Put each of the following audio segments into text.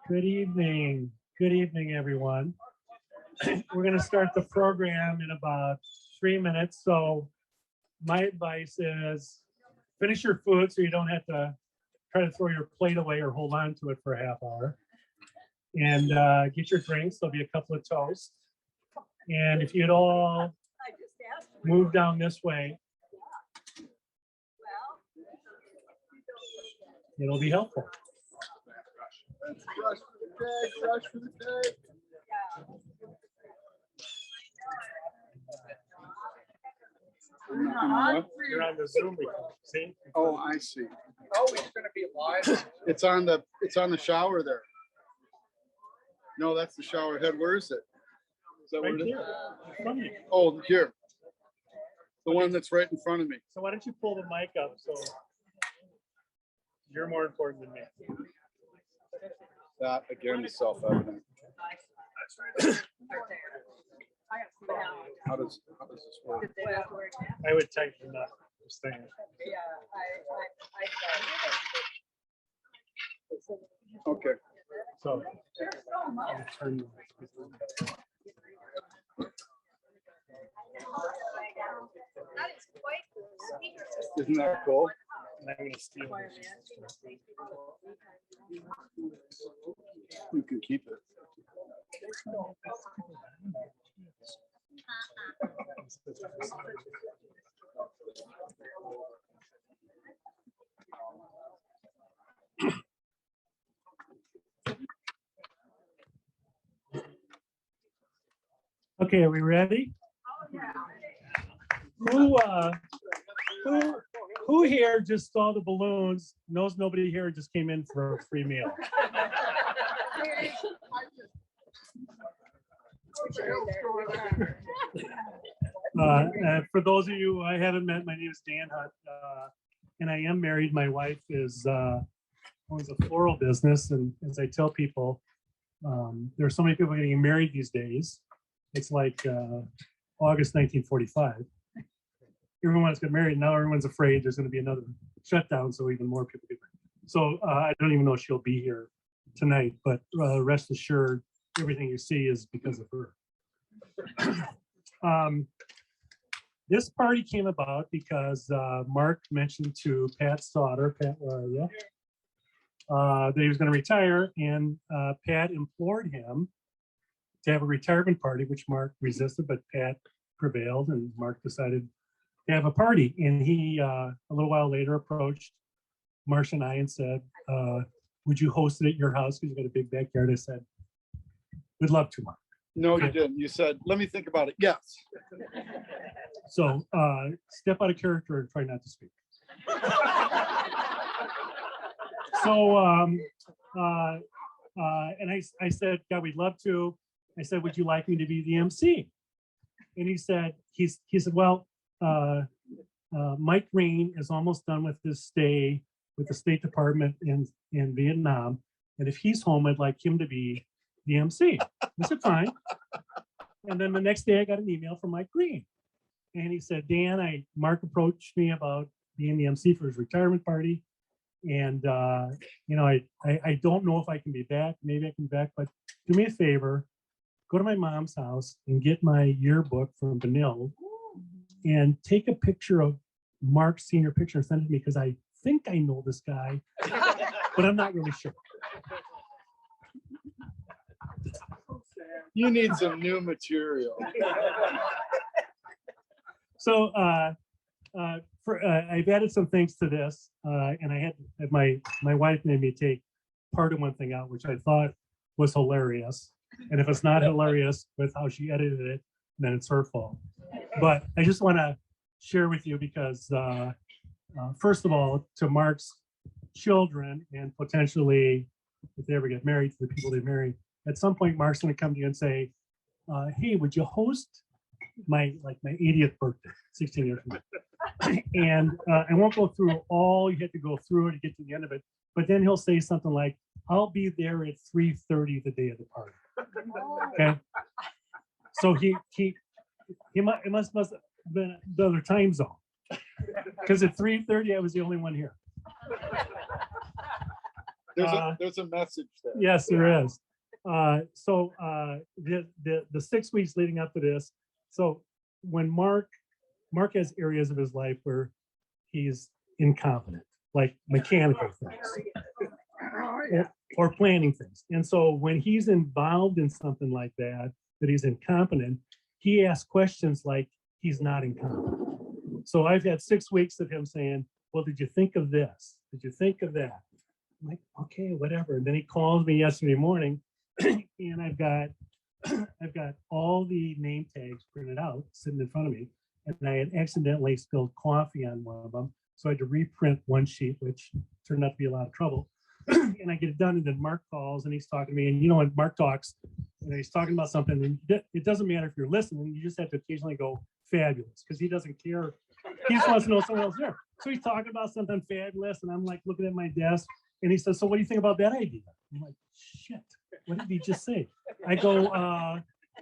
Good evening. Good evening, everyone. We're going to start the program in about 3 minutes. So my advice is finish your food so you don't have to try to throw your plate away or hold on to it for a half hour. And get your drinks. There'll be a couple of toasts. And if you'd all move down this way, it'll be helpful. Rush for the tag, rush for the tag. You're on the Zoom recording. See? Oh, I see. Oh, he's gonna be live. It's on the shower there. No, that's the shower head. Where is it? Is that Right where it is? here. In front of you. Oh, here. The one that's right in front of me. So why don't you pull the mic up so you're more important than me. That again is self-evident. How does this work? I would tighten up this thing. Okay. So I'll turn Isn't that cool? and I'm gonna steal this. You can keep it. Okay, are we ready? Who who here just saw the balloons, knows nobody here just came in for a free meal? For those of you I haven't met, my name is Dan Hutt, and I am married. My wife owns a floral business, and as I tell people, there are so many people getting married these days. It's like August 1945. Everyone's got married. Now everyone's afraid there's going to be another shutdown, so even more people get married. So I don't even know if she'll be here tonight, but rest assured, everything you see is because of her. This party came about because Mark mentioned to Pat's daughter, Pat, where are you? That he was going to retire, and Pat implored him to have a retirement party, which Mark resisted, but Pat prevailed, and Mark decided to have a party. And he, a little while later, approached Marcia and I and said, would you host it at your house? Because you got a big backyard. I said, we'd love to, Mark. No, you didn't. You said, let me think about it. Yes. So step out of character and try not to speak. So, and I said, God, we'd love to. I said, would you like me to be the MC? And he said, he said, well, Mike Green is almost done with his stay with the State Department in Vietnam. And if he's home, I'd like him to be the MC. I said, fine. And then the next day I got an email from Mike Green. And he said, Dan, Mark approached me about being the MC for his retirement party. And, you know, I don't know if I can be back. Maybe I can be back, but do me a favor, go to my mom's house and get my yearbook from Vanille and take a picture of Mark's senior picture and send it to me, because I think I know this guy, but I'm not really sure. You need some new material. So I've added some things to this, and I had my wife made me take part of one thing out, which I thought was hilarious. And if it's not hilarious with how she edited it, then it's her fault. But I just want to share with you because, first of all, to Mark's children, and potentially, if they ever get married, to the people they marry, at some point, Mark's going to come to you and say, hey, would you host my 80th birthday, 16 years from now? And I won't go through all you have to go through to get to the end of it, but then he'll say something like, I'll be there at 3:30 the day of the party. Okay. So it must have been the other time zone, because at 3:30 I was the only one here. There's a message there. Yes, there is. The 6 weeks leading up to this, so when Mark has areas of his life where he's incompetent, like mechanical things or planning things. And so when he's involved in something like that he's incompetent, he asks questions like he's not incompetent. So I've had 6 weeks of him saying, well, did you think of this? Did you think of that? I'm like, okay, whatever. And then he calls me yesterday morning and I've got all the name tags printed out sitting in front of me. And I had accidentally spilled coffee on one of them. So I had to reprint one sheet, which turned out to be a lot of trouble. And I get it done, and then Mark calls and he's talking to me. And you know, when Mark talks and he's talking about something, and it doesn't matter if you're listening, you just have to occasionally go fabulous because he doesn't care. He just wants to know someone else there. So he's talking about something fabulous, and I'm like looking at my desk, and he says, so what do you think about that idea? I'm like, shit, what did he just say? I go,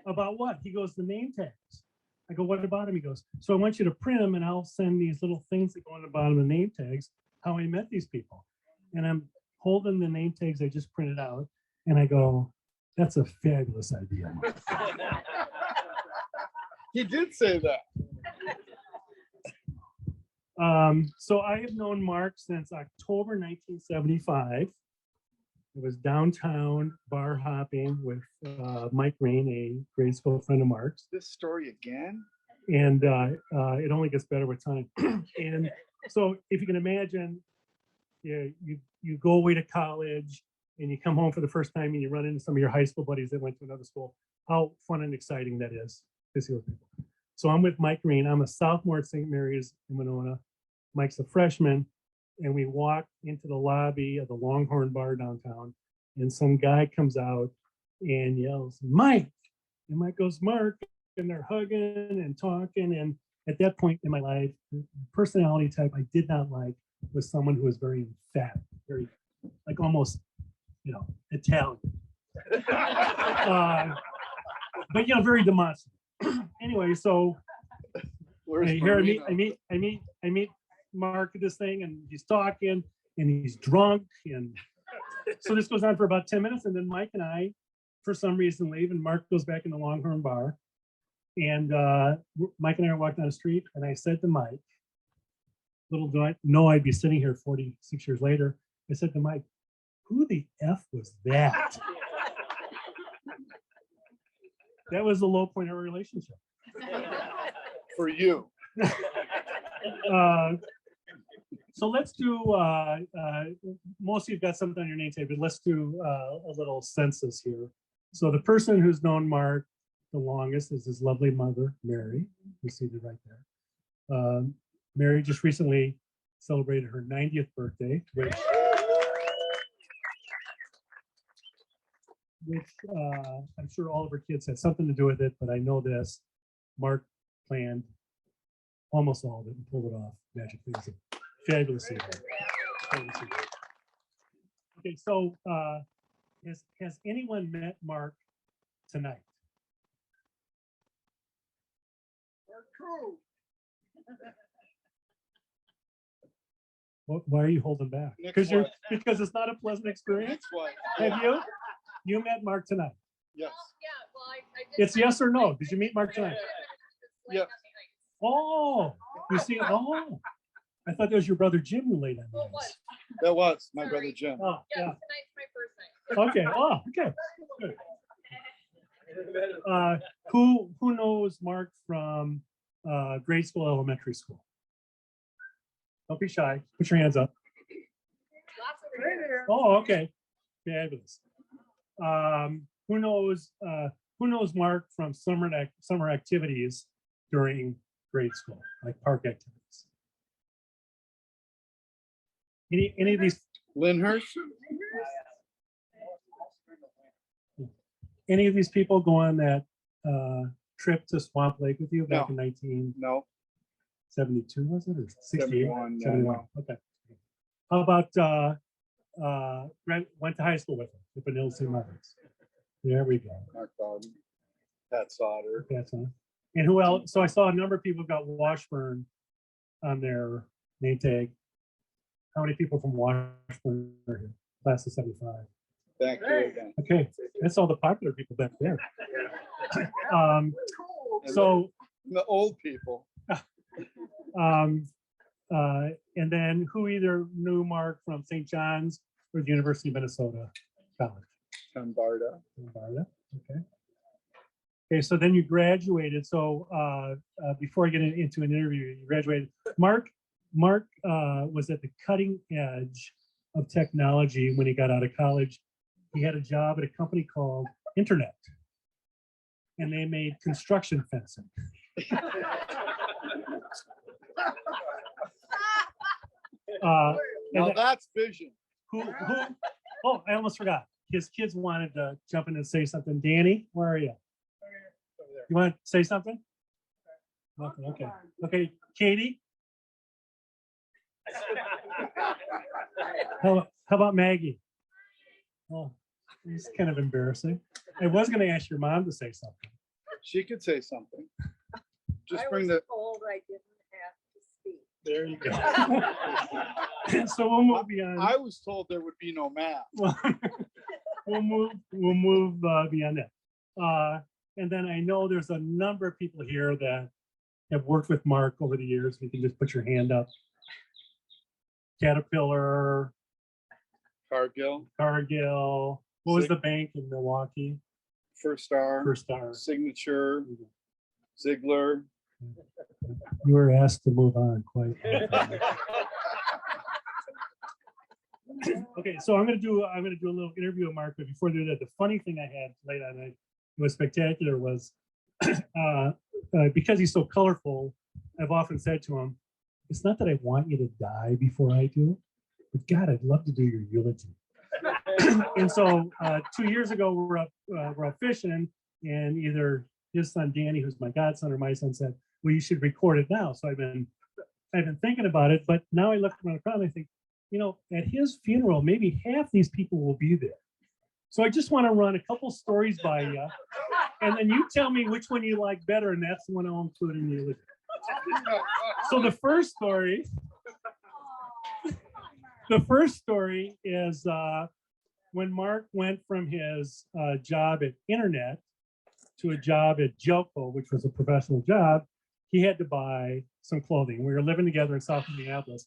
about what? He goes, the name tags. I go, what about him? He goes, so I want you to print them and I'll send these little things that go on the bottom of the name tags, how I met these people. And I'm holding the name tags I just printed out. And I go, that's a fabulous idea. He did say that. So I have known Mark since October 1975. It was downtown bar hopping with Mike Rain, a grade school friend of Mark's. This story again? And it only gets better with time. And so if you can imagine, you go away to college and you come home for the first time and you run into some of your high school buddies that went to another school, how fun and exciting that is to see those people. So I'm with Mike Rain. I'm a sophomore at St. Mary's in Winona. Mike's a freshman. And we walk into the lobby of the Longhorn Bar downtown, and some guy comes out and yells, Mike. And Mike goes, Mark. And they're hugging and talking. And at that point in my life, the personality type I did not like was someone who was very fat, very like almost, Italian. But very demonstrative. Anyway, so I meet Mark at this thing, and he's talking and he's drunk, and so this goes on for about 10 minutes, and then Mike and I for some reason leave, and Mark goes back in the Longhorn Bar, and Mike and I are walking down the street, and I said to Mike, little do I know I'd be sitting here 46 years later, I said to Mike, who the F was that? That was the low point of our relationship. For you. So let's do, most of you've got something on your name tag, but let's do a little census here. So the person who's known Mark the longest is his lovely mother, Mary, who's seated right there. Mary just recently celebrated her 90th birthday, which I'm sure all of her kids had something to do with it, but I know this, Mark planned almost all of it and pulled it off magically. It's a fabulous evening. Fabulous evening. Okay, so has anyone met Mark tonight? Why are you holding back? Because it's not a pleasant experience. Have you? You met Mark tonight? Yes. It's yes or no. Did you meet Mark tonight? Yes. Oh, you see, I thought that was your brother Jim who laid on you. That was my brother Jim. Oh, yeah. Tonight's my first night. Okay. Oh, okay. Good. Who knows Mark from grade school, elementary school? Don't be shy. Put your hands up. Lots over here. Oh, okay. Fabulous. Who knows Mark from summer activities during grade school, like park activities? Any of these? Lyndhurst? Any of these people go on that trip to Swamp Lake with you back in 1972, No. was it, or 68? 71, yeah, 71. no. Okay. How about went to high school with him, with Vanilla St. Margaret's? There we go. Mark Bowden. Pat Sauter. That's on. And who else? So I saw a number of people who got Washburn on their name tag. How many people from Washburn are here? class of 75. Thank you again. Okay, that's all the popular people back there. So, The old people. and then who either knew Mark from St. John's or the University of Minnesota College? Barda. Barda, okay. Okay, so then you graduated. So before I get into an interview, you graduated. Mark was at the cutting edge of technology when he got out of college. He had a job at a company called Internet, and they made construction fencing. And Now that's vision. who, oh, I almost forgot. His kids wanted to jump in and say something. Danny, where are you? You want to say something? Okay. Okay, Katie? How about Maggie? Oh, it's kind of embarrassing. I was going to ask your mom to say something. She could say something. Just I bring was the, told I didn't have to speak. There you go. So we'll move beyond. I was told there would be no math. We'll move beyond that. And then I know there's a number of people here that have worked with Mark over the years. You can just put your hand up. Caterpillar, Cargill, Cargill. What was the bank in Milwaukee? First Star, First Star. Signature, Ziegler. You were asked to move on quite. Okay, so I'm gonna do a little interview with Mark, but before I do that, the funny thing I had late on night, it was spectacular, was because he's so colorful, I've often said to him, it's not that I want you to die before I do, but God, I'd love to do your eulogy. And so 2 years ago, we're up fishing, and either his son Danny, who's my godson, or my son said, well, you should record it now. So I've been thinking about it, but now I look around the crowd and I think, you know, at his funeral, maybe half these people will be there. So I just want to run a couple stories by you, and then you tell me which one you like better, and that's the one I'll include in the eulogy. So the first story is when Mark went from his job at Internet to a job at Jelco, which was a professional job. He had to buy some clothing. We were living together in South Minneapolis,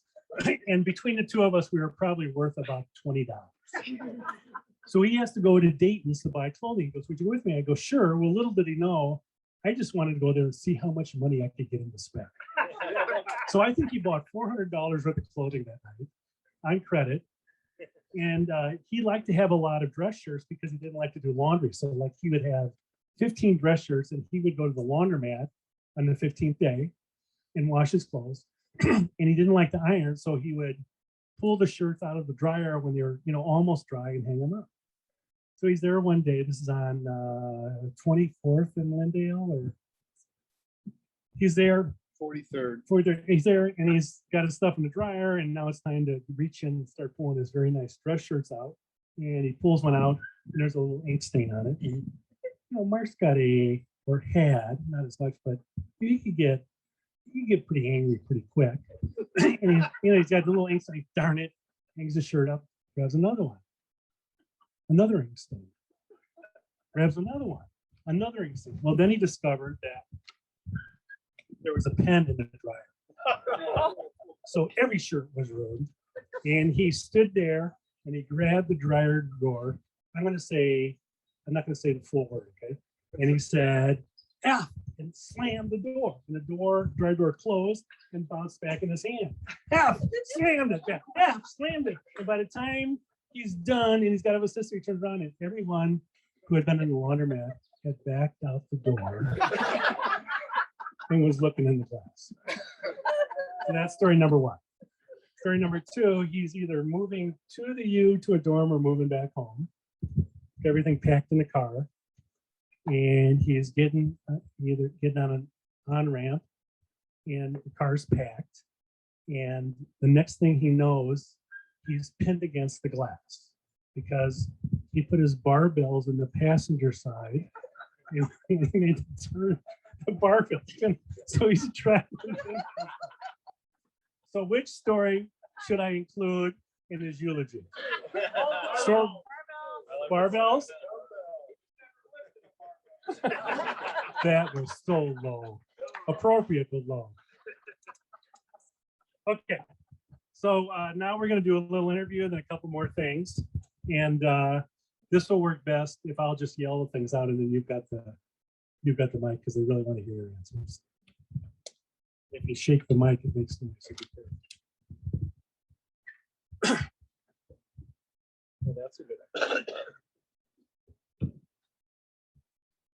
and between the two of us, we were probably worth about $20. So he has to go to Dayton's to buy clothing. He goes, would you go with me? I go, sure. Well, little did he know, I just wanted to go there and see how much money I could get him to spend. So I think he bought $400 worth of clothing that night on credit. And he liked to have a lot of dress shirts because he didn't like to do laundry. So like he would have 15 dress shirts, and he would go to the laundromat on the 15th day and wash his clothes. And he didn't like to iron, so he would pull the shirts out of the dryer when they were, you know, almost dry, and hang them up. So he's there one day. This is on 24th in Lindale, or he's there. 43rd. He's there, and he's got his stuff in the dryer, and now it's time to reach in and start pulling his very nice dress shirts out. And he pulls one out, and there's a little ink stain on it. And, you know, Mark's got or had, not as much, but he could get pretty angry pretty quick. And he's got the little ink stain. Darn it! Hangs his shirt up, grabs another one, another ink stain, grabs another one, another ink stain. Well, then he discovered that there was a pen in the dryer. So every shirt was ruined. And he stood there and he grabbed the dryer door. I'm not going to say the full word, okay? And he said, F, and slammed the door. And the dryer door closed and bounced back in his hand. F, slammed it back. F, slammed it. And by the time he's done and he's got a sister, he turns around and everyone who had been in the laundromat had backed out the door and was looking in the glass. So that's story number one. Story number two, he's either moving to the U to a dorm or moving back home. Everything packed in the car. And he's getting either getting on an on-ramp, and the car's packed. And the next thing he knows, he's pinned against the glass because he put his barbells in the passenger side and he had to turn the barbells. So he's trapped. So which story should I include? in his eulogy? Short barbells? That was so low. Appropriate, but low. Okay. So now we're going to do a little interview and then a couple more things. And this will work best if I'll just yell the things out and then you've got the mic because they really want to hear your answers. If you shake the mic, it makes noise. Well, that's a good idea.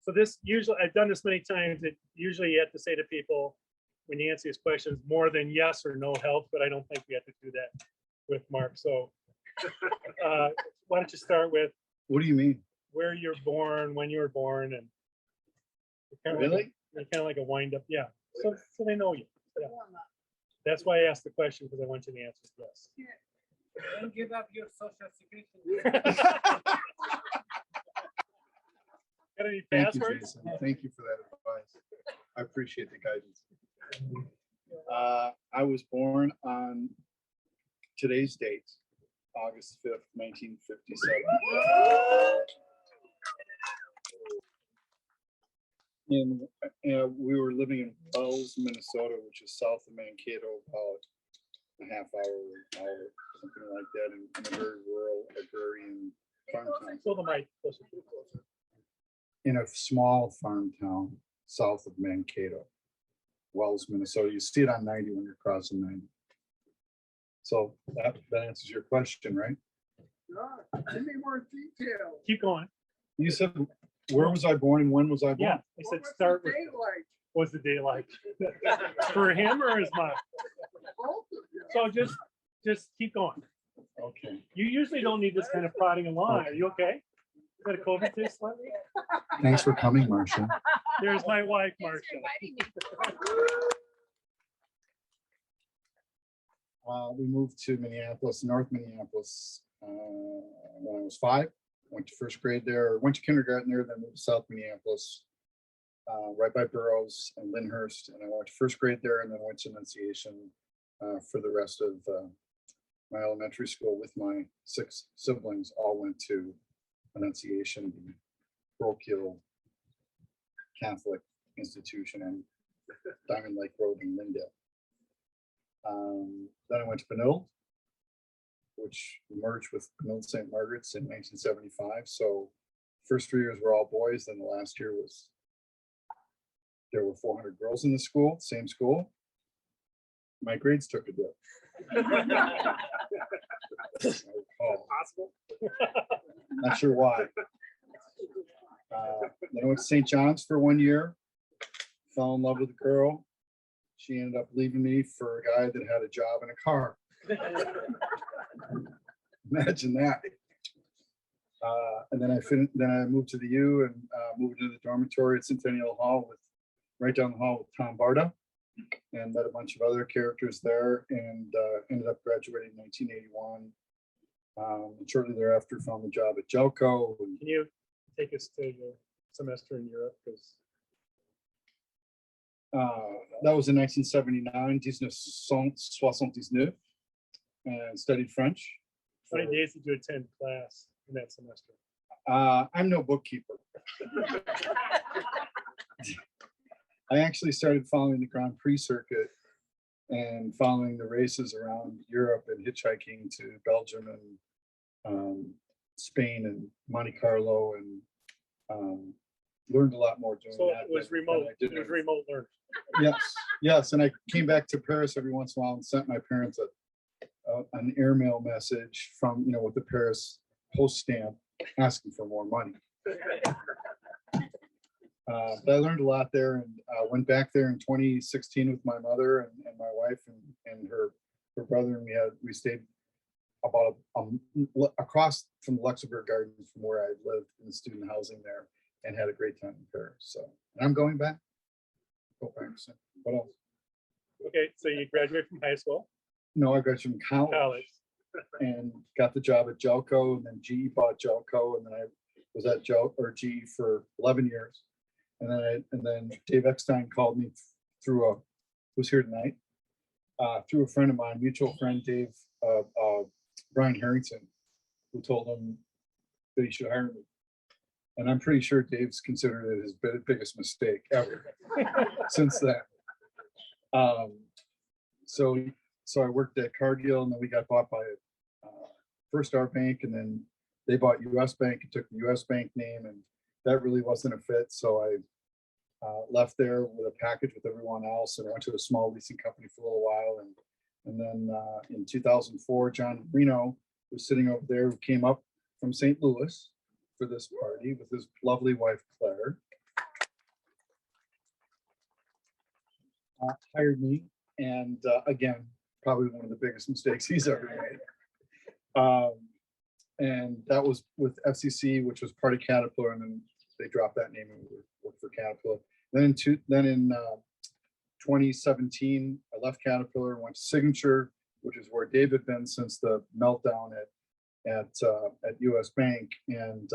So this usually, I've done this many times, that usually you have to say to people, when you answer these questions, more than yes or no help, but I don't think we have to do that with Mark. So why don't you start with What do you mean? where you're born, when you were born, and kind of Really? kind of like a wind up. Yeah. So they know you. Yeah. That's why I asked the question, because I want you to answer yes. Don't give up your social security. Got any Thank you, passwords? Jason. Thank you for that advice. I appreciate the guidance. I was born on today's date, August 5th, 1957. And we were living in Wells, Minnesota, which is south of Mankato, about a half hour, something like that, in a very rural agrarian farm town. Pull the mic closer to you, closer. In a small farm town south of Mankato, Wells, Minnesota. You see it on 90 when you're crossing 90. So that answers your question, right? Give me more details. Keep going. You said, where was I born and when was I born? Yeah, I said start with what's the day like for him or his mom. So just keep going. Okay. You usually don't need this kind of prodding along. Are you okay? Is that a COVID test slightly? Thanks for coming, Marcia. There's my wife, Marcia. We moved to Minneapolis, North Minneapolis, when I was 5. Went to first grade there, went to kindergarten there, then moved to South Minneapolis, right by Burroughs and Lyndhurst. And I went to first grade there and then went to Annunciation for the rest of my elementary school with my 6 siblings. All went to Annunciation, the parochial Catholic institution in Diamond Lake Road in Lyndale. Then I went to Benilde, which merged with Benilde St. Margaret's in 1975. So first 3 years were all boys. Then the last year there were 400 girls in the school, same school. My grades took a dip. Possible. Not sure why. Then I went to St. John's for 1 year, fell in love with a girl. She ended up leaving me for a guy that had a job in a car. Imagine that. And then I moved to the U and moved into the dormitory at Centennial Hall right down the hall with Tom Barta, and met a bunch of other characters there, and ended up graduating in 1981. And shortly thereafter, found the job at Jelco. Can you take us to your semester in Europe? Because that was in 1979, 1979, and studied French. how many days did you attend class in that semester? I'm no bookkeeper. I actually started following the Grand Prix circuit and following the races around Europe and hitchhiking to Belgium and Spain and Monte Carlo, and learned a lot more doing So that. it was than remote. I did It was ever. remote learning. Yes. And I came back to Paris every once in a while and sent my parents an airmail message from, with the Paris post stamp asking for more money. But I learned a lot there, and went back there in 2016 with my mother and my wife and her brother, and we stayed about across from the Luxembourg Gardens from where I lived in the student housing there, and had a great time in Paris. So, and I'm going back. Go back soon. What else? Okay, so you graduated from high school, No, I graduated from college. and got the job at Jelco, and then GE bought Jelco, and then I was at GE for 11 years. And then Dave Eckstein called me who's here tonight, through a friend of mine, mutual friend, Dave Brian Harrington, who told him that he should hire me. And I'm pretty sure Dave's considered it his biggest mistake ever since then. So I worked at Cargill, and then we got bought by First Star Bank, and then they bought US Bank and took the US Bank name, and that really wasn't a fit. So I left there with a package with everyone else and went to a small leasing company for a little while. And then in 2004, John Reno was sitting over there, who came up from St. Louis for this party with his lovely wife, Claire. Hired me, and again, probably one of the biggest mistakes he's ever made. And that was with FCC, which was part of Caterpillar, and then they dropped that name and worked for Caterpillar. Then in 2017, I left Caterpillar and went to Signature, which is where Dave had been since the meltdown at US Bank, and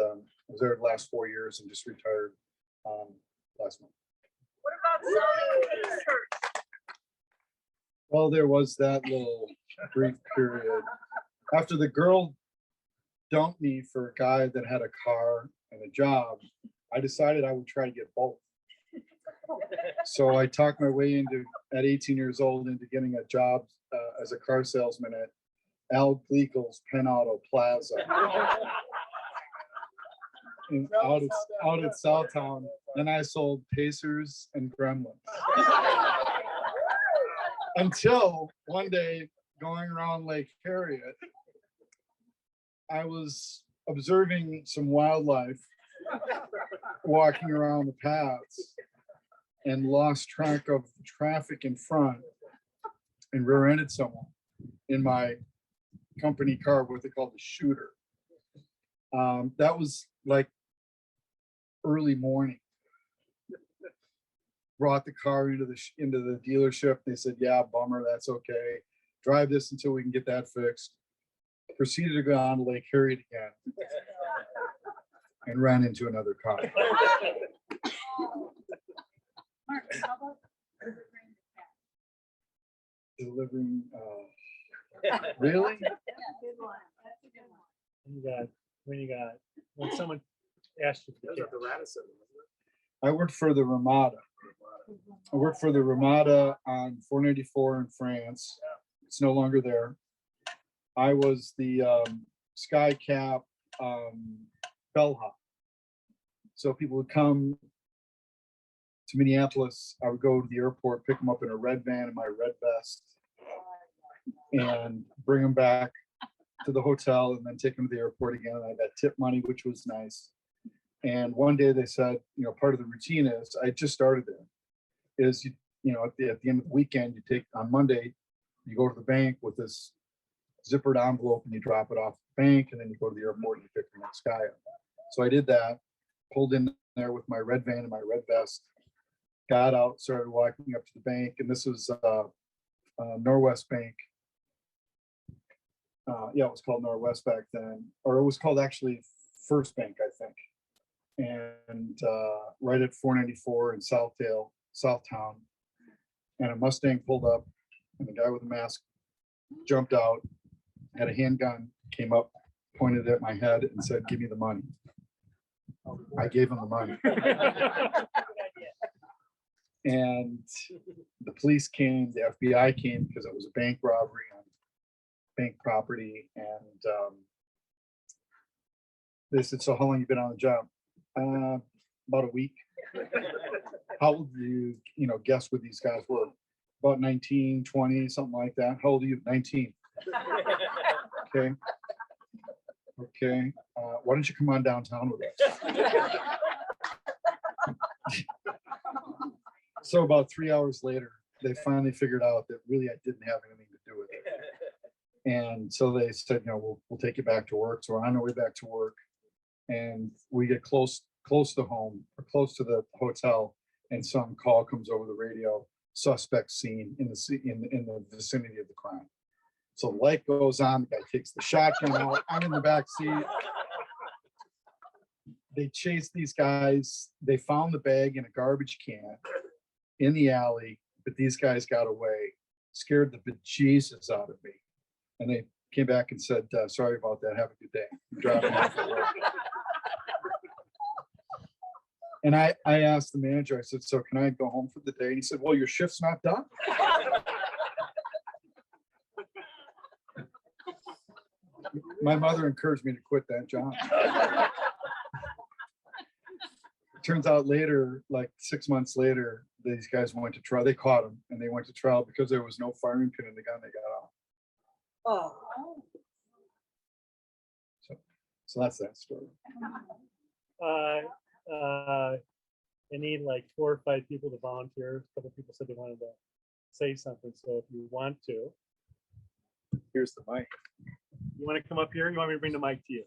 was there the last 4 years and just retired last month. What about zoning t-shirts? Well, there was that little brief period after the girl dumped me for a guy that had a car and a job. I decided I would try to get both. So I talked my way into, at 18 years old, into getting a job as a car salesman at Al Gleekel's Penn Auto Plaza out at Southtown. Then I sold Pacers and Gremlins. Until one day, going around Lake Harriet, I was observing some wildlife walking around the paths and lost track of the traffic in front and rear-ended someone in my company car, what they call the shooter. That was like early morning. Brought the car into the dealership. They said, "Yeah, bummer, that's okay. Drive this until we can get that fixed." Proceeded to go on to Lake Harriet again and ran into another car. Mark, how about delivering the cat? Delivering, really? Yeah, good one. That's a good one. When someone asked you for Those the are the Radisson, wasn't I worked for the Ramada. I worked for the Ramada on 494 in France. It's no longer there. I was the Skycap bellhop. So people would come to Minneapolis. I would go to the airport, pick them up in a red van in my red vest, and bring them back to the hotel, and then take them to the airport again. I got tip money, which was nice. And one day they said, part of the routine is, I just started there, is, at the end of the weekend, you take, on Monday, you go to the bank with this zippered envelope and you drop it off the bank, and then you go to the airport and you pick the next guy up. So I did that, pulled in there with my red van and my red vest, got out, started walking up to the bank, and this was Norwest Bank. Yeah, it was called Norwest back then, or it was called actually First Bank, I think. And right at 494 in Southtown, and a Mustang pulled up, and the guy with the mask jumped out, had a handgun, came up, pointed at my head, and said, "Give me the money." I gave him the money. And the police came, the FBI came, because it was a bank robbery on bank property. And they said, "So how long you been on the job?" About a week. How old do you guess what these guys were? About 19, 20, something like that. How old are you? 19. Okay. Okay. Why don't you come on downtown with us? So about 3 hours later, they finally figured out that really I didn't have anything to do with it. And so they said, we'll take you back to work. So we're on our way back to work, and we get close to home, or close to the hotel, and some call comes over the radio: suspect seen in the vicinity of the crime. So the light goes on, the guy takes the shotgun out, I'm in the back seat. They chased these guys. They found the bag in a garbage can in the alley, but these guys got away, scared the bejesus out of me. And they came back and said, sorry about that. Have a good day. Driving off at work. And I asked the manager, I said, so can I go home for the day? And he said, well, your shift's not done. My mother encouraged me to quit that job. It turns out later, like 6 months later, these guys went to trial. They caught him and they went to trial because there was no firing pin in the gun they got off. Oh. So that's that story. I need like 4 or 5 people to volunteer. A couple people said they wanted to say something. So if you want to, Here's the mic. you want to come up here? You want me to bring the mic to you?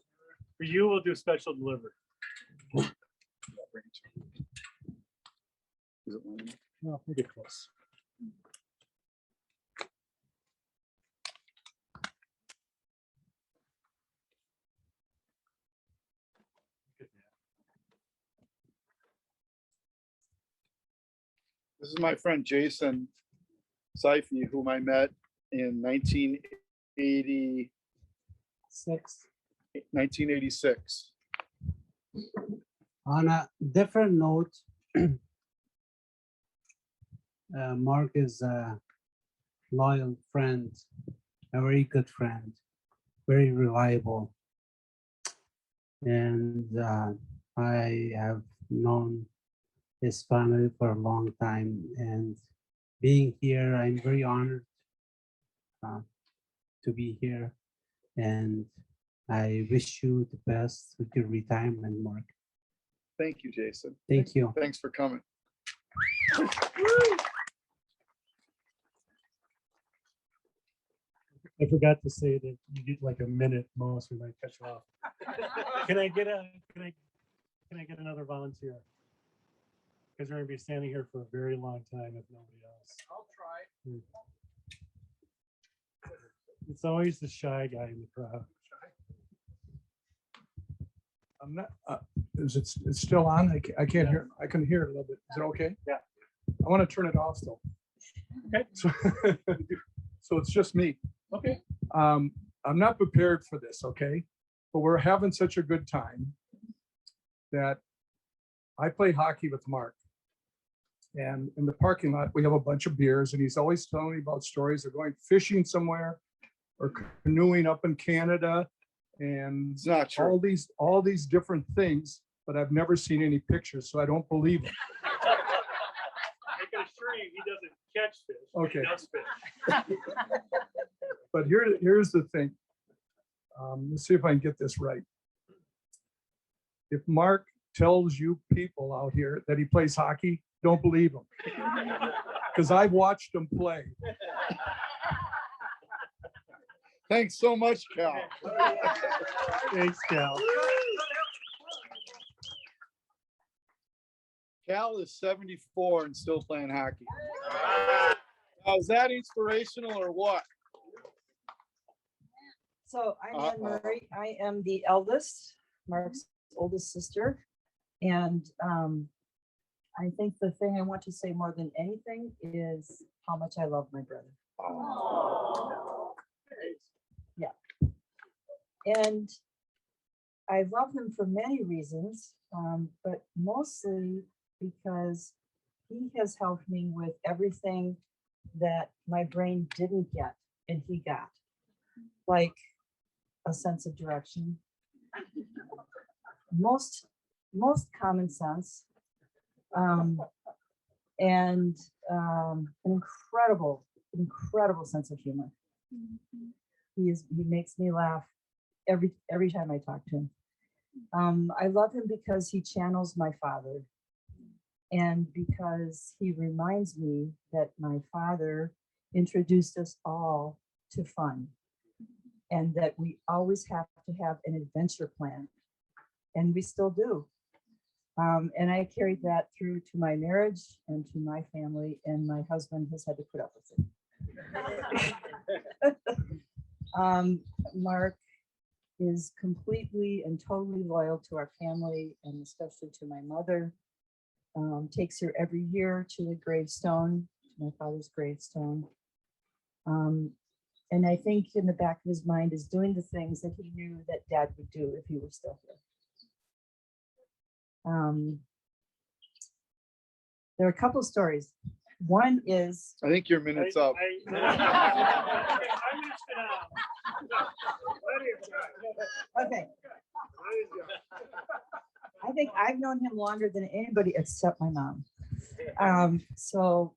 For you, we'll do special delivery. Is it one? No, we'll get close. This is my friend Jason Seife, whom I met in 1986. On a different note, Mark is a loyal friend, a very good friend, very reliable. And I have known his family for a long time, and being here, I'm very honored to be here. And I wish you the best with your retirement, Mark. Thank you, Jason. Thank you. Thanks for coming. I forgot to say that you get like a minute most. We might cut you off. Can I get another volunteer? Because we're gonna be standing here for a very long time if nobody else. I'll try. It's always the shy guy in the crowd. I'm not, is it, it's still on? I can't hear, I can hear it a little bit. Is it okay? Yeah. I want to turn it off still. Okay. So it's just me. Okay. I'm not prepared for this, okay? But we're having such a good time that I play hockey with Mark. And in the parking lot, we have a bunch of beers, and he's always telling me about stories of going fishing somewhere or canoeing up in Canada and It's not true. all these different things, but I've never seen any pictures, so I don't believe it. I can assure you, he doesn't catch fish. but he Okay. does fish. But here's the thing. Let's see if I can get this right. If Mark tells you people out here that he plays hockey, don't believe him. Because I've watched him play. Thanks so much, Cal. Thanks, Cal. Cal is 74 and still playing hockey. Now, is that inspirational or what? So I'm Anne Murray. I am the eldest, Mark's oldest sister. And I think the thing I want to say more than anything is how much I love my brother. Yeah. And I love him for many reasons, but mostly because he has helped me with everything that my brain didn't get and he got. Like a sense of direction, most common sense, and an incredible sense of humor. He makes me laugh every time I talk to him. I love him because he channels my father, and because he reminds me that my father introduced us all to fun, and that we always have to have an adventure plan, and we still do. And I carried that through to my marriage and to my family, and my husband has had to put up with it. Mark is completely and totally loyal to our family, and especially to my mother. Takes her every year to the gravestone, to my father's gravestone. And I think in the back of his mind is doing the things that he knew that Dad would do if he were still here. There are a couple stories. One is, I think your minute's up. okay, I think I've known him longer than anybody except my mom. So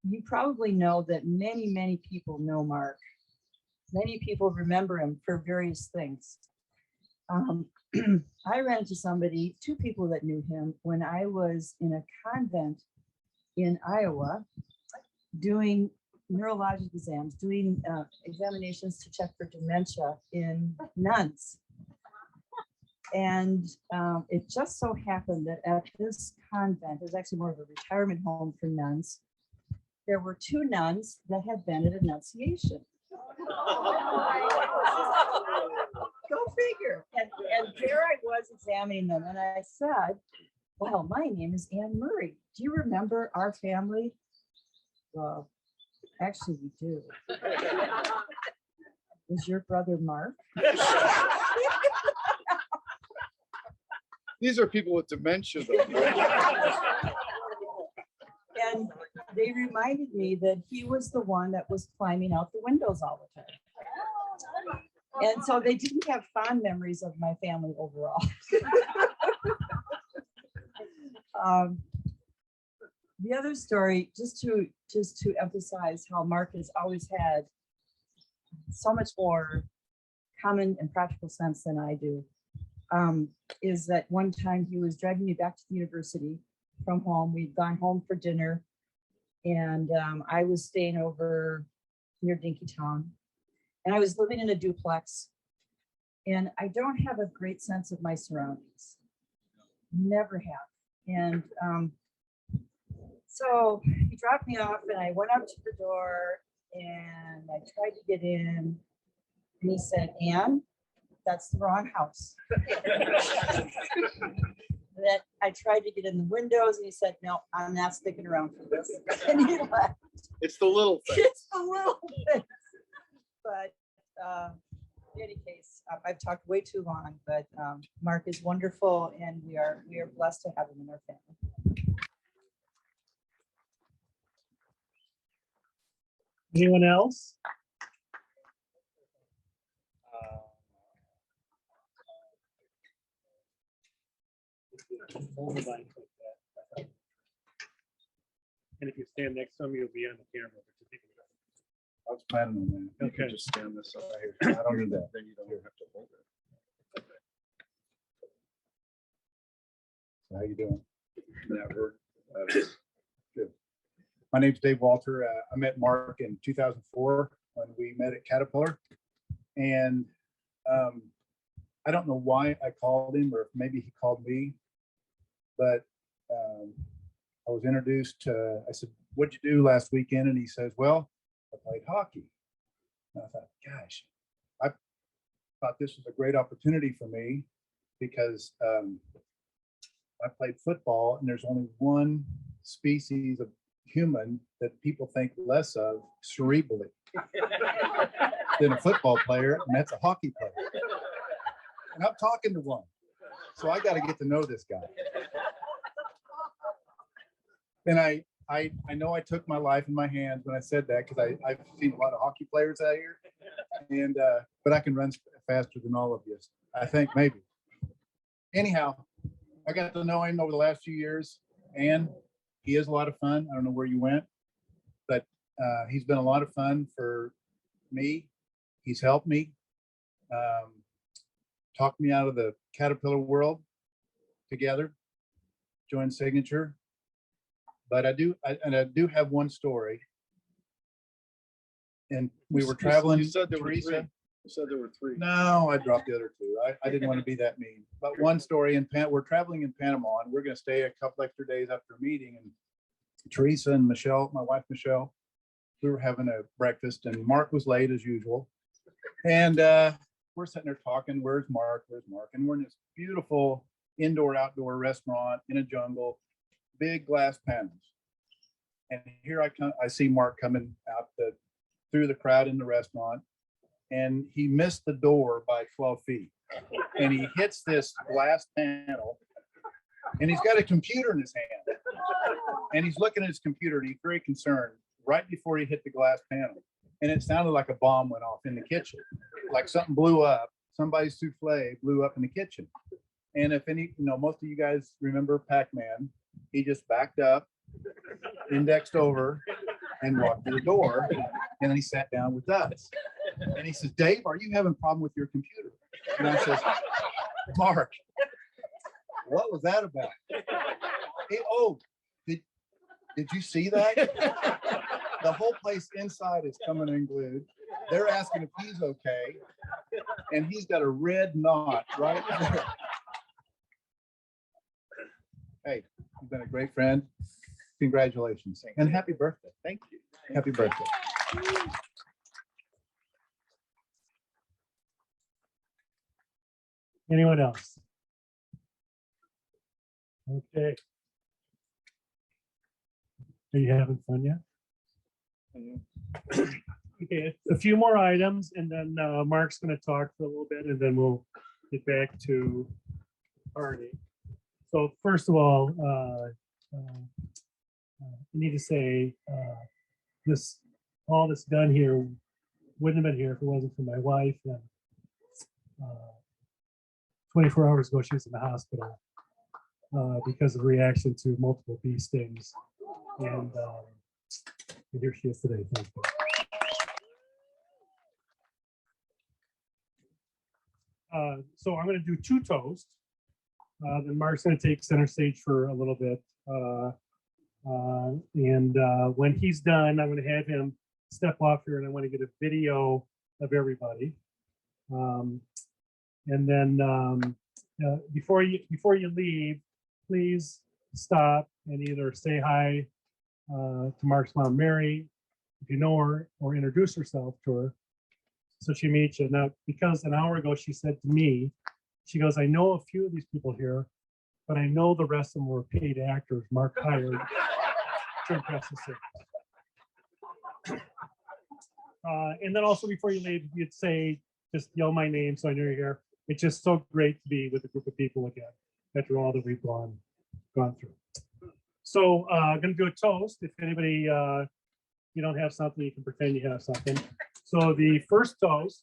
you probably know that many, many people know Mark. Many people remember him for various things. I ran into somebody, two people that knew him when I was in a convent in Iowa doing neurologic exams, doing examinations to check for dementia in nuns. And it just so happened that at this convent, it was actually more of a retirement home for nuns, there were two nuns that had been at Annunciation. Go figure. And there I was examining them, and I said, well, my name is Anne Murray. Do you remember our family? Well, actually, we do. Was your brother Mark? These are people with dementia, though. And they reminded me that he was the one that was climbing out the windows all the time. And so they didn't have fond memories of my family overall. The other story, just to emphasize how Mark has always had so much more common and practical sense than I do, is that one time he was driving me back to the university from home. We'd gone home for dinner, and I was staying over near Dinkytown, and I was living in a duplex, and I don't have a great sense of my surroundings. Never have. And so he dropped me off, and I went up to the door, and I tried to get in, and he said, Anne, that's the wrong house. That I tried to get in the windows, and he said, no, I'm not sticking around for this. And he left. It's the little thing. It's a little bit. But in any case, I've talked way too long, but Mark is wonderful, and we are blessed to have him in our family. Anyone else? And if you stand next to him, you'll be on the camera. I was planning on that. You can Okay. just stand this up right here. I don't need that. Then you don't have to hold it. So how you doing? Never. Good. My name's Dave Walter. I met Mark in 2004 when we met at Caterpillar. And I don't know why I called him, or if maybe he called me, but I was introduced to, I said, what'd you do last weekend? And he says, well, I played hockey. And I thought, gosh, I thought this was a great opportunity for me, because I played football, and there's only one species of human that people think less of cerebrally than a football player, and that's a hockey player. And I'm talking to one, so I got to get to know this guy. And I know I took my life in my hands when I said that, because I've seen a lot of hockey players out here, and but I can run faster than all of you, I think, maybe. Anyhow, I got to know him over the last few years, and he is a lot of fun. I don't know where you went, but he's been a lot of fun for me. He's helped me, talked me out of the Caterpillar world together, joined Signature. But I do have one story. And we were traveling. You said there were Teresa. three. You said there were three. No, I dropped the other two. I didn't want to be that mean. But one story we're traveling in Panama, and we're going to stay a couple extra days after a meeting. And Teresa and Michelle, my wife Michelle, we were having a breakfast, and Mark was late as usual. And we're sitting there talking, where's Mark? Where's Mark? And we're in this beautiful indoor-outdoor restaurant in a jungle, big glass panels. And here I see Mark coming out the through the crowd in the restaurant, and he missed the door by 12 feet. And he hits this glass panel, and he's got a computer in his hand. And he's looking at his computer, and he's very concerned right before he hit the glass panel. And it sounded like a bomb went off in the kitchen, like something blew up. Somebody's souffle blew up in the kitchen. And if any, most of you guys remember Pac-Man, he just backed up, indexed over, and walked to the door. And then he sat down with us. And he says, Dave, are you having a problem with your computer? And I says, Mark, what was that about? Hey, oh, did you see that? The whole place inside is coming unglued. They're asking if he's okay. And he's got a red knot right there. Hey, you've been a great friend. Congratulations and happy birthday. Thank you. Happy birthday. Anyone else? Okay. Are you having fun yet? Okay, a few more items and then Mark's going to talk for a little bit and then we'll get back to party. So first of all, I need to say all this done here wouldn't have been here if it wasn't for my wife. And 24 hours ago, she was in the hospital because of reaction to multiple bee stings. And here she is today. Thank you. So I'm going to do 2 toasts. Then Mark's going to take center stage for a little bit. When he's done, I'm going to have him step off here and I want to get a video of everybody. And then before you leave, please stop and either say hi to Mark's mom, Mary, if you know her, or introduce herself to her so she meets you. Now, because an hour ago she said to me, she goes, I know a few of these people here, but I know the rest of them were paid actors Mark hired to impress the city. And then also before you leave, you'd say, just yell my name so I know you're here. It's just so great to be with a group of people again after all that we've gone through. So I'm going to do a toast. If anybody, you don't have something, you can pretend you have something. So the first toast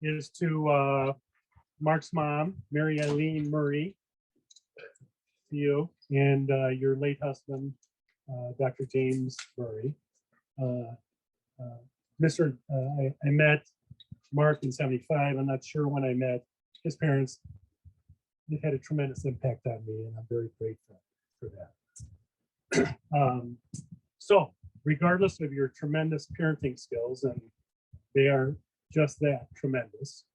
is to Mark's mom, Mary Eileen Murray, to you, and your late husband, Dr. James Murray. I met Mark in '75. I'm not sure when I met his parents. They've had a tremendous impact on me, and I'm very grateful for that. So regardless of your tremendous parenting skills, and they are just that, tremendous.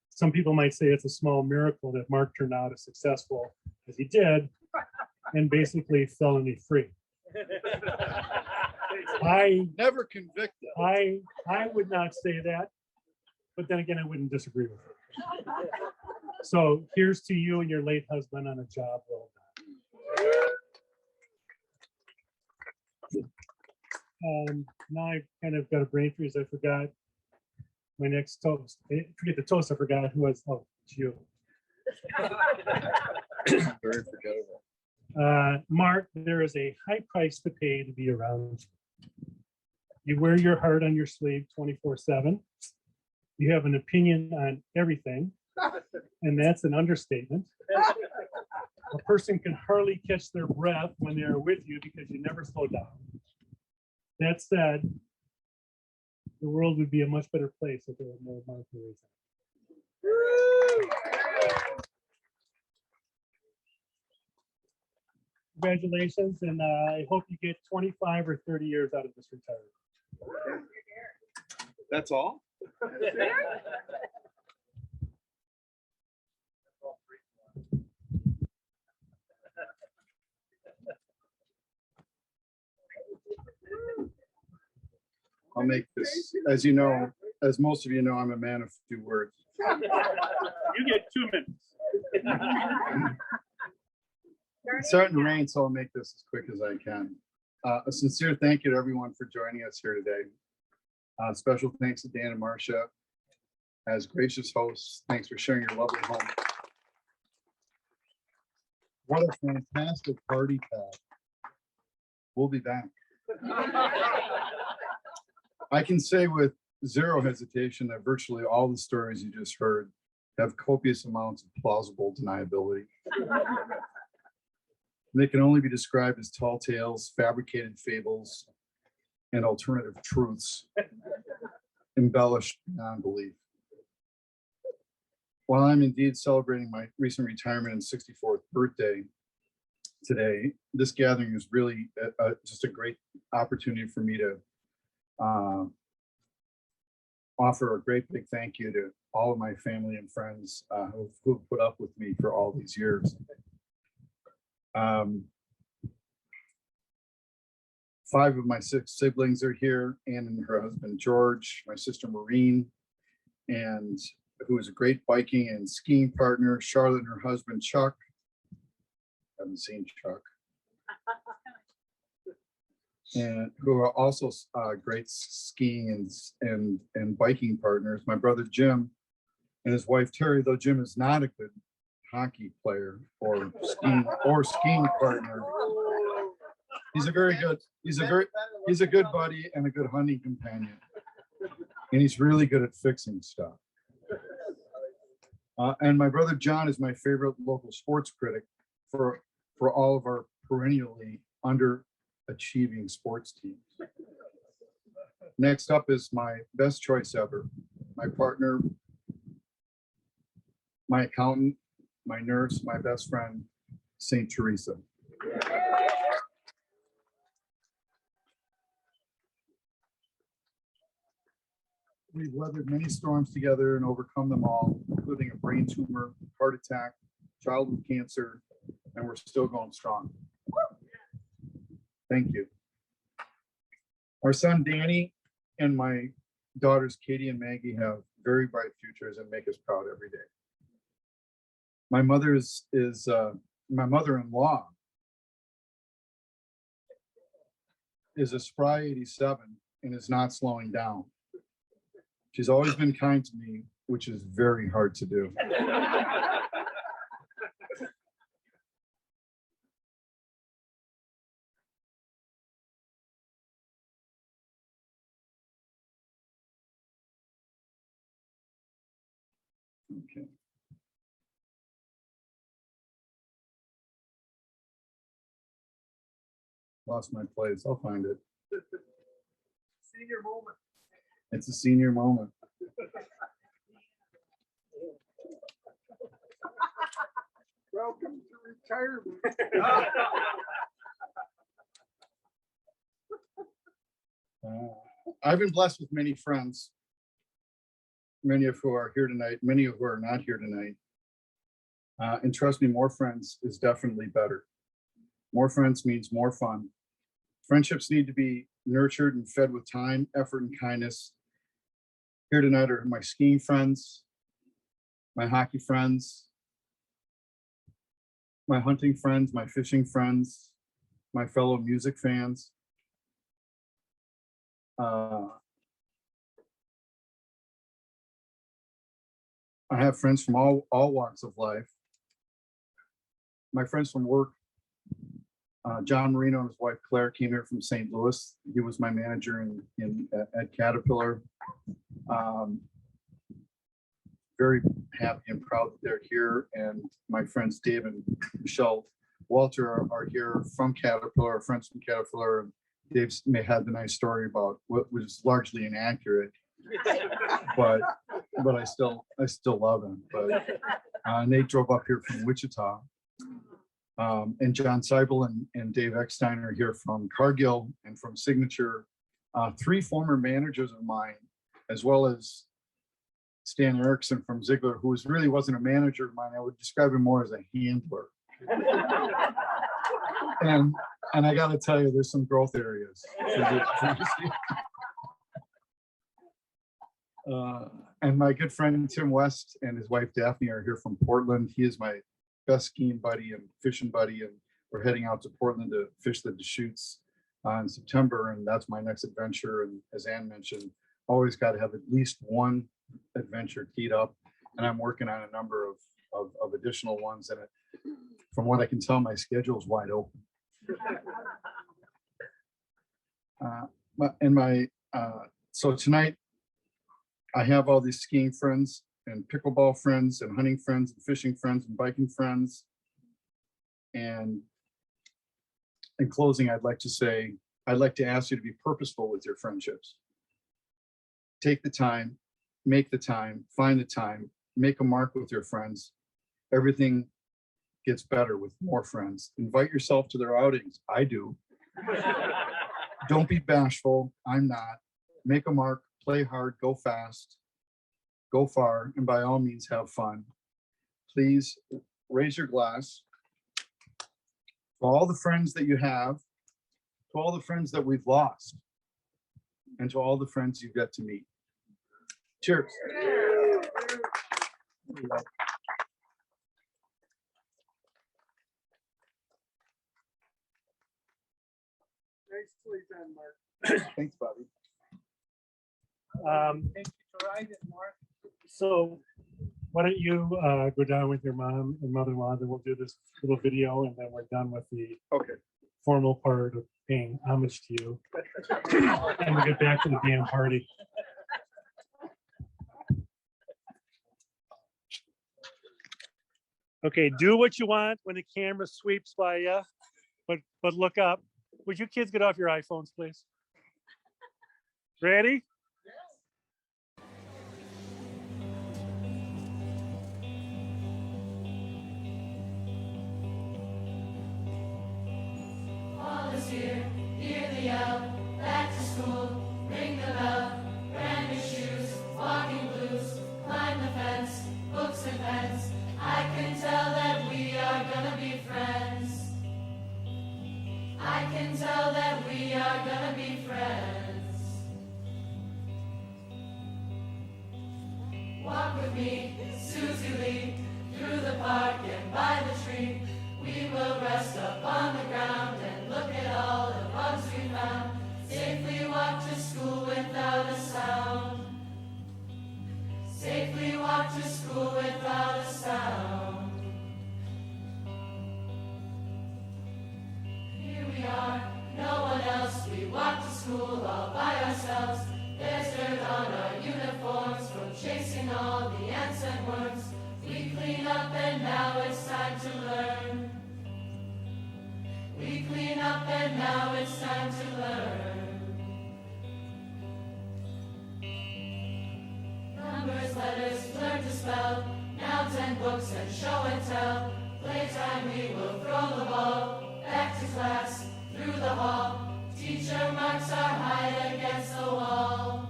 Some people might say it's a small miracle that Mark turned out as successful as he did and basically felony free. I Never convicted. I would not say that, but then again, I wouldn't disagree with it. So here's to you and your late husband on a job well done. Now I kind of got a brain freeze. I forgot my next toast. Forget the toast. I forgot who was. Oh, it's you. Very forgettable. Mark, there is a high price to pay to be around you. You wear your heart on your sleeve 24/7. You have an opinion on everything, and that's an understatement. A person can hardly catch their breath when they're with you because you never slow down. That said, the world would be a much better place if there were more Mark Murrays. Congratulations, and I hope you get 25 or 30 years out of this retirement. That's all? I'll make this, as you know, as most of you know, I'm a man of few words. You get 2 minutes. It's starting to rain, so I'll make this as quick as I can. A sincere thank you to everyone for joining us here today. Special thanks to Dan and Marcia as gracious hosts. Thanks for sharing your lovely home. What a fantastic party pack. We'll be back. I can say with zero hesitation that virtually all the stories you just heard have copious amounts of plausible deniability. They can only be described as tall tales, fabricated fables, and alternative truths, embellished beyond belief. While I'm indeed celebrating my recent retirement and 64th birthday today, this gathering is really just a great opportunity for me to offer a great big thank you to all of my family and friends who've put up with me for all these years. 5 of my 6 siblings are here, Ann and her husband George, my sister Maureen, and who is a great biking and skiing partner, Charlotte and her husband Chuck. Haven't seen Chuck. And who are also great skiing and biking partners. My brother Jim and his wife Terry, though Jim is not a good hockey player or skiing partner. He's a good buddy and a good hunting companion. And he's really good at fixing stuff. And my brother John is my favorite local sports critic for all of our perennially underachieving sports teams. Next up is my best choice ever, my partner, my accountant, my nurse, my best friend, Saint Teresa. We've weathered many storms together and overcome them all, including a brain tumor, heart attack, childhood cancer, and we're still going strong. Thank you. Our son Danny and my daughters Katie and Maggie have very bright futures and make us proud every day. My mother is my mother-in-law is a spry 87 and is not slowing down. She's always been kind to me, which is very hard to do. Okay. Lost my place. I'll find it. Senior moment. It's a senior moment. Welcome to retirement. I've been blessed with many friends, many of who are here tonight, many of who are not here tonight. And trust me, more friends is definitely better. More friends means more fun. Friendships need to be nurtured and fed with time, effort, and kindness. Here tonight are my skiing friends, my hockey friends, my hunting friends, my fishing friends, my fellow music fans. I have friends from all walks of life. My friends from work, John Marino and his wife Claire came here from St. Louis. He was my manager at Caterpillar. Very happy and proud that they're here. And my friends Dave and Michelle Walter are here from Caterpillar, friends from Caterpillar. Dave may have the nice story about what was largely inaccurate, but I still love him. But Nate drove up here from Wichita. And John Seibel and Dave Eckstein are here from Cargill and from Signature. 3 former managers of mine, as well as Stan Erickson from Ziegler, who really wasn't a manager of mine. I would describe him more as a handler. And I got to tell you, there's some growth areas. And my good friend Tim West and his wife Daphne are here from Portland. He is my best skiing buddy and fishing buddy, and we're heading out to Portland to fish the Deschutes in September, and that's my next adventure. And as Ann mentioned, always got to have at least one adventure teed up. And I'm working on a number of additional ones. And from what I can tell, my schedule is wide open. So tonight, I have all these skiing friends and pickleball friends and hunting friends and fishing friends and biking friends. And in closing, I'd like to ask you to be purposeful with your friendships. Take the time, make the time, find the time, make a mark with your friends. Everything gets better with more friends. Invite yourself to their outings. I do. Don't be bashful. I'm not. Make a mark, play hard, go fast, go far, and by all means, have fun. Please raise your glass. To all the friends that you have, to all the friends that we've lost, and to all the friends you've got to meet. Cheers. Nicely done, Mark. Thanks, Bobby. Thank you for riding, Mark. So why don't you go down with your mom and mother-in-law, then we'll do this little video and then we're done with the Okay. formal part of paying homage to you. And we'll get back to the damn party. Okay, do what you want when the camera sweeps by you, but look up. Would you kids get off your iPhones, please? Ready? Fall is here, hear the yell, back to school, ring the bell, brand new shoes, walking blues, climb the fence, books and pens. I can tell that we are gonna be friends. I can tell that we are gonna be friends. Walk with me, Susie Lee, through the park and by the tree. We will rest up on the ground and look at all the bugs we found. Safely walk to school without a sound. Safely walk to school without a sound. Here we are, no one else. We walk to school all by ourselves. There's dirt on our uniforms from chasing all the ants and worms. We clean up and now it's time to learn. We clean up and now it's time to learn. Numbers, letters, learn to spell. Nouns and books and show and tell. Playtime we will throw the ball. Back to class, through the hall. Teacher marks our height against the wall.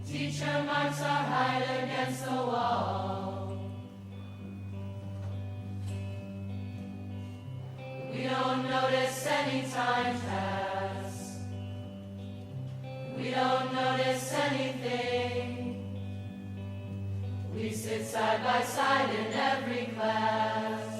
Teacher marks our height against the wall. We don't notice any time pass. We don't notice anything. We sit side by side in every class.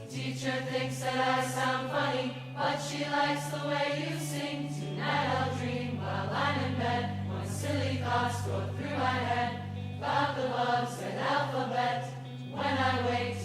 Teacher thinks that I sound funny, but she likes the way you sing. Tonight I'll dream while I'm in bed. When silly thoughts go through my head about the bugs and alphabet. When I wake